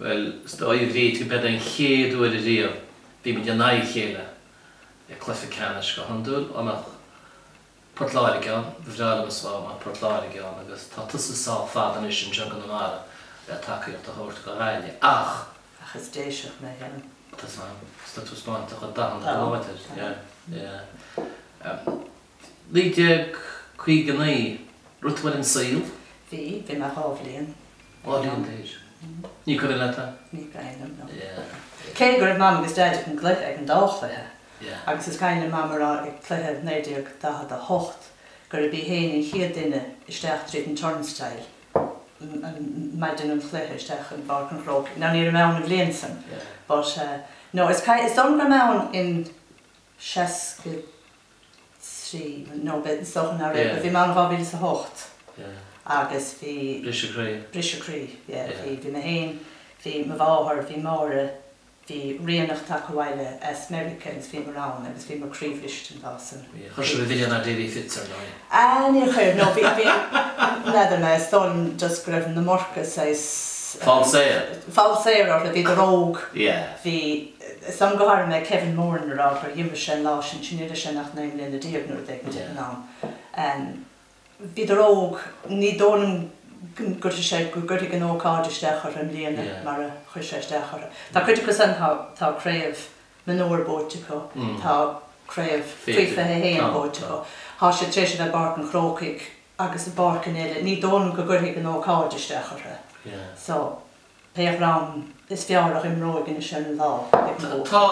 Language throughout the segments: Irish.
Well, stoi fi ti bed ein chéad oed y rio. Fi mynd i'n nai chéile. Clyffe canis go handwl, ond portlarig iawn, fyfrad am ysfa, mae portlarig iawn, agos ta tys y sal ffad yn eisiau jog yn ymara, fe atacu o'ch da hwrt go haeli. Ach! Ach ys deisiach na hyn. Tas na, status bant o'ch o dan kilometr, ie. Lydiag cwy gynnau, rwtwyr yn syl? Fi mae hofli'n. Hofli'n deir. Ni cwrdd yn eta? Ni gael yn, no. Cegr y mam gys dad yn glithe ag yn dolch le. Agus is gael y mam ar ag glithe neidiog da had a hocht. Gyr y bu hen yn hyd dynnu ysdeach dryd yn turnstyle. Mae dyn nhw'n glithe ysdeach yn barc yn chrog. Nawn ni'r mewn yn fliensyn. But, no, it's on the mewn in Chesky 3, no, but it's on our fi mewn gofil is a hocht. Agus fi... Brisha Cree, fi me hen, fi me fawr, fi mawr, fi rianach tac o waile es Americans, fi me rawn, agus fi me criflisht yn fasen. Chos fi filion ar Davy Fitzer, no? Ni'r chwyr, no, fi... Neda me, stôn just gref yn y morcus eis... Falseir? Falseir o'r fi ddrog. Fi... Sam gohar me Kevin Moore yn yr o'r hymr sy'n las yn chynir sy'n nach naim yn y diagnor deg yn deg nawn. Fi ddrog, ni do'n gwrdd eisiau gwrdd gan o card ysdechor yn lian mar y chwysau ysdechor. Ta critical sy'n ta cref menor botico, ta cref priffe he hen botico. Ha se treisio da bark yn chrocig agos y bark yn ele, ni do'n gwrdd gan o card ysdechor. So, peach rawn, is fiarach yn roig yn eisiau yn dda. Ta,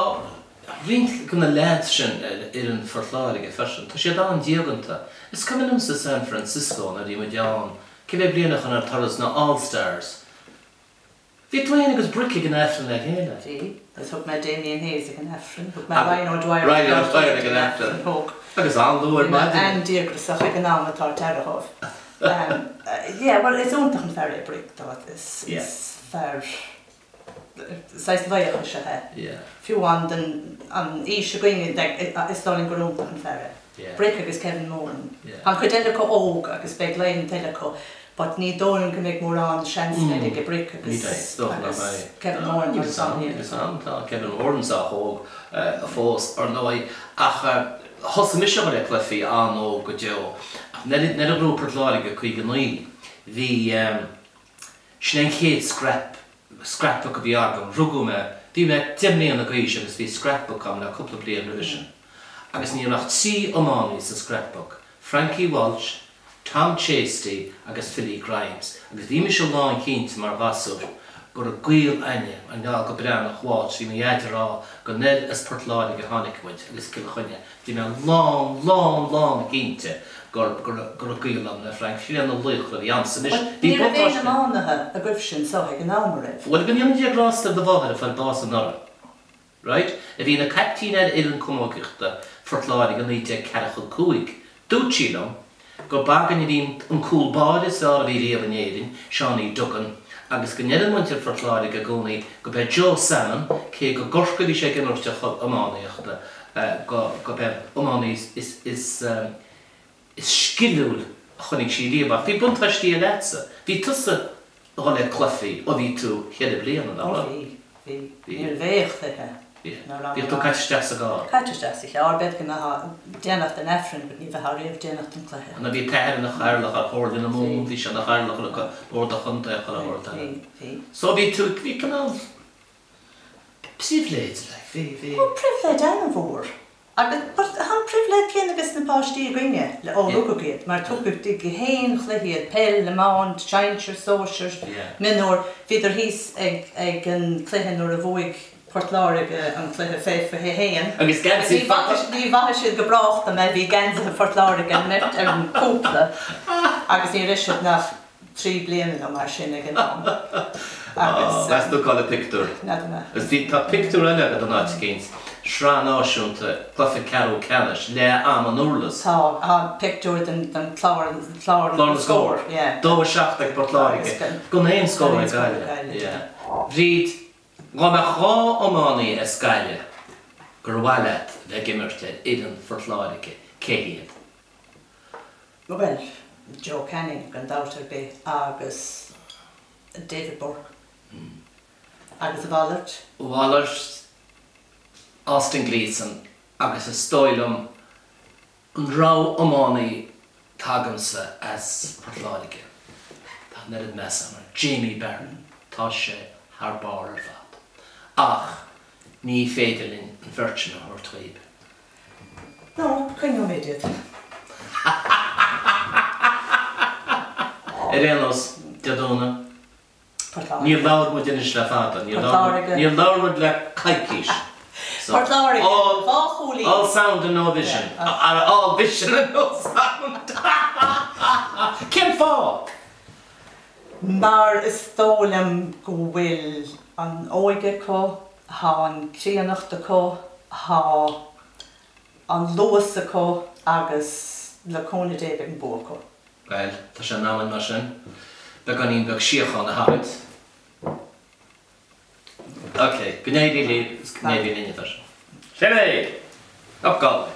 rint gwna led sy'n yn ffortlarig e fashion, ta si da yn dioganta. Is coming to San Francisco na di mynd iawn. Cyfe blianach yn ar taras na All-Stars. Fi dweud agos bricig yn effrin ag hynna. Fi, ys hwg mae Damien Hayes ag yn effrin. Hwg mae Ryan O'Dwyer ag yn effrin. Agos andwr ma. And diagrysach ag yn am y tar terhof. Well, it's ontach yn ferry brick, dod. It's fair... Saes ddweud o'ch eisiau he. Fiw ond yn eisiau gwynnu, is dod yn gwrwntach yn ferry. Brick agus Kevin Moore. Han chydelig o og agus beg lein telig o, but ni do'n yn gymig mor an siansnedig y brick agus Kevin Moore yn ymwneud hier. Kevin Moore yn sa og y ffos ar noi. Ach, hos y misio bod e clyffi an o gydio. Nid y grŵp portlarig y cwig yn oed. Fi, sy'n ched scrapbook o fi argwm, rwgw me. Fi me dimni yn y gweisio, agus fi scrapbook am na cwpl o bli yn revision. Agus ni o'ch tri omani sy'n scrapbook. Frankie Walsh, Tom Chasty agus Philly Grimes. Agus fi mi siol lawn cynt mar faswr gwr y gwyl anya yn gael go bran o'ch Walsh fi mi edrych o go nid ys portlarig y honig wynt agus cylchwnia. Fi mi long gynte gwr y gwyl am na Frank. Fi yn y lwych roedd i amser. Fi yn fein am an y gryfsyn soheg yn almyrif. Wel, gyn i'n diagros ar ddyfodd ar y bas yn orau. Right? If you're in a captain at Ilan Kumokirta, Fortlarig and Lydia Carachel Kuig, do chilom, go back and you in cool body, so be real in Yadin, Shawnee Dugan, Agus Ganyeran went to Fortlarig a goni, go by Joe Salmon, K go Gorska di shaken or to Omani, go by Omani is skillul, Honig Shiriba, fi buntash di eletsa, vi tussa Rone Cluffy, o vi tu, here the Blian and I'r fech ddech e. Fi'r to catchdas ag ar? Catchdas i'ch arbed gyda ha dienacht yn effrin, bod ni fe harif dienacht yn clehe. Yna fi per yn eich arlach ar hord yn y mwyn, fi sian eich arlach ar hord o'ch hwnt eich ar hord. So fi cynnal... Prifled, fi... O, prifled yn y fôr. Han prifled cyn agos na pasti i gwynia, o lwg o gyd. Mae'r twgwyd dig i hen chlyhiad, pel, y mawn, chaincher, sosher, minor, fydd yr hys ag yn clyhen o'r y fwyg portlarig yn clyhe ffeif fy hen. Agus gen sy'n ffacus... Ni falle sydd gybracht am fi gen sydd y portlarig yn mynd yn cwpla. Agus ni'n rysio na 3 blynedd o mae'r sy'n ag yn am. That's not called a picture. Na dyna. Ys di ta picture yna gyda na ti gynt. Shran asiwnt Glyffid Carol Canis, le am yn wrlys. Ta, picture dyn clawr yn sgôr. Do y siacht ag portlarig. Gwna ein sgôr ag gael. Ryd, gwa me cho o mani es gael. Gyrwalet fe gymryd idyn portlarig cehiad. Wel, Joe Canning gan dawter be agus David Burke. Agus a bhallart? Bhallart, Austin Gleason, agus a stoilm an rá amánaí tagamsa as Portláige. Tá nerid mesa mar Jamie Byrne, tá sé haar bar ar fad. Ach, ní féidirlinn an virtuna or twaib. No, cyn nhw'n mediad. Erenos, diadona. Portláige. Níl lawr mod yn isla fada. Níl lawr mod le caiicish. Portláige, fáchúlí. All sound and no vision. All vision and no sound. Cyn fá? Mar is tólam go bhfuil an óige có, há an críanachta có, há an lóasa có, agus le cóna débe an bua có. Well, tá sé náman mar sin. Be gan ín beg siochan na habit. Ok, gnéidir lí, gnéidir linne tar. Sé mé! Opgáil.